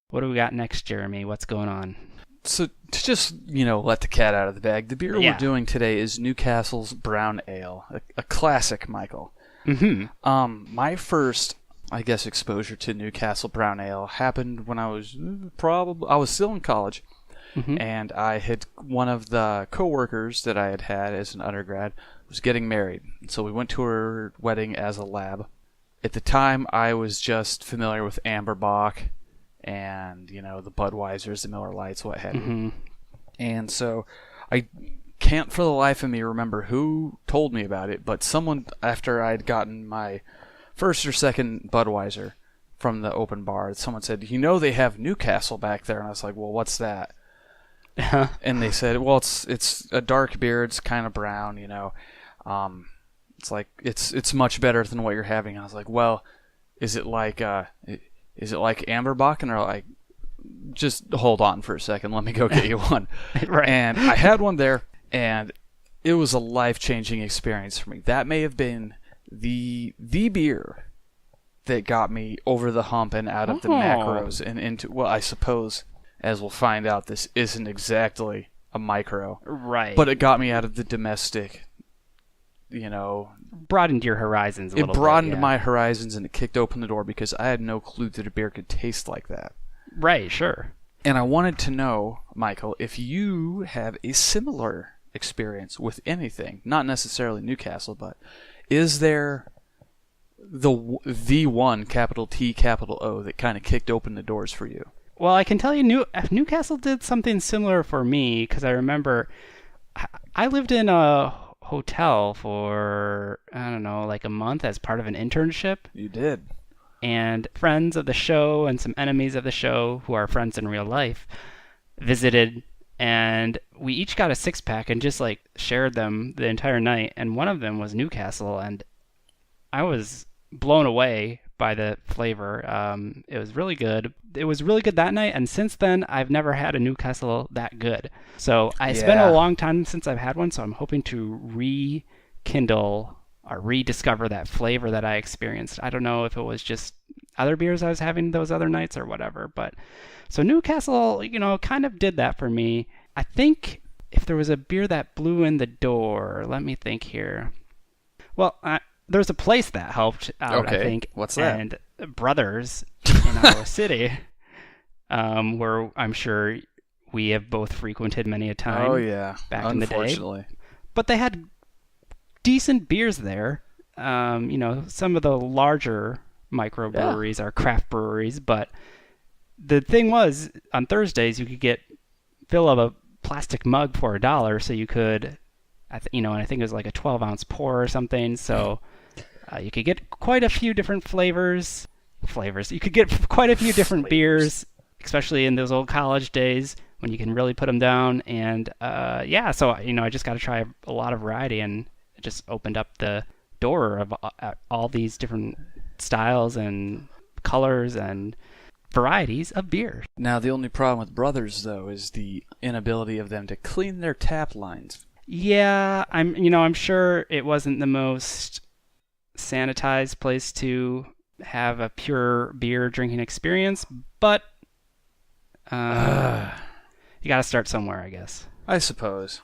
What do we got next, Jeremy? What's going on? So to just, let the cat out of the bag, the beer Yeah. we're doing today is Newcastle's Brown Ale, a classic, Michael. Mm-hmm. My first, I guess, exposure to Newcastle Brown Ale happened when I was I was still in college, Mm-hmm. and one of the coworkers that I had as an undergrad was getting married. So we went to her wedding as a lab. At the time, I was just familiar with Amberbach and, the Budweisers, the Miller Lights, what have you. Mm-hmm. And so I can't for the life of me remember who told me about it, but someone, after I'd gotten my first or second Budweiser from the open bar, someone said, they have Newcastle back there. And I was like, well, what's that? And they said, well, it's a dark beer. It's kind of brown, It's like it's much better than what you're having. And I was like, well, is it like Amberbach? And they're like, just hold on for a second. Let me go get you one. Right. And I had one there, and it was a life-changing experience for me. That may have been the beer that got me over the hump and out of the macros and into, well, I suppose, as we'll find out, this isn't exactly a micro. Right. But it got me out of the domestic, broadened your horizons a little It broadened bit, yeah. my horizons, and it kicked open the door because I had no clue that a beer could taste like that. Right, sure. And I wanted to know, Michael, if you have a similar experience with anything, not necessarily Newcastle, but is there the one, capital T, capital O, that kind of kicked open the doors for you? Well, I can tell you Newcastle did something similar for me, because I remember I lived in a hotel for, I don't know, like a month as part of an internship. You did. And friends of the show and some enemies of the show who are friends in real life visited, and we each got a six-pack and just like shared them the entire night. And one of them was Newcastle, and I was blown away by the flavor. It was really good. It was really good that night, and since then I've never had a Newcastle that good. So it's been a long time since I've had one, so I'm hoping to rekindle or rediscover that flavor that I experienced. I don't know if it was just other beers I was having those other nights or whatever, but so Newcastle, kind of did that for me. I think if there was a beer that blew in the door, let me think here. Well, there's a place that helped out, Okay. I think. What's that? And Brothers in our city, where I'm sure we have both frequented many a time. Oh, yeah. Back in the day. Unfortunately. But they had decent beers there. Some of the larger microbreweries are craft breweries, but the thing was, on Thursdays you could fill up a plastic mug for $1, so you could, and I think it was like a 12-ounce pour or something. So you could get quite a few different flavors. You could get quite a few different beers, especially in those old college days when you can really put them down. And so I just got to try a lot of variety, and it just opened up the door of all these different styles and colors and varieties of beer. Now, the only problem with Brothers, though, is the inability of them to clean their tap lines. Yeah, I'm sure it wasn't the most sanitized place to have a pure beer drinking experience, but you got to start somewhere, I guess. I suppose.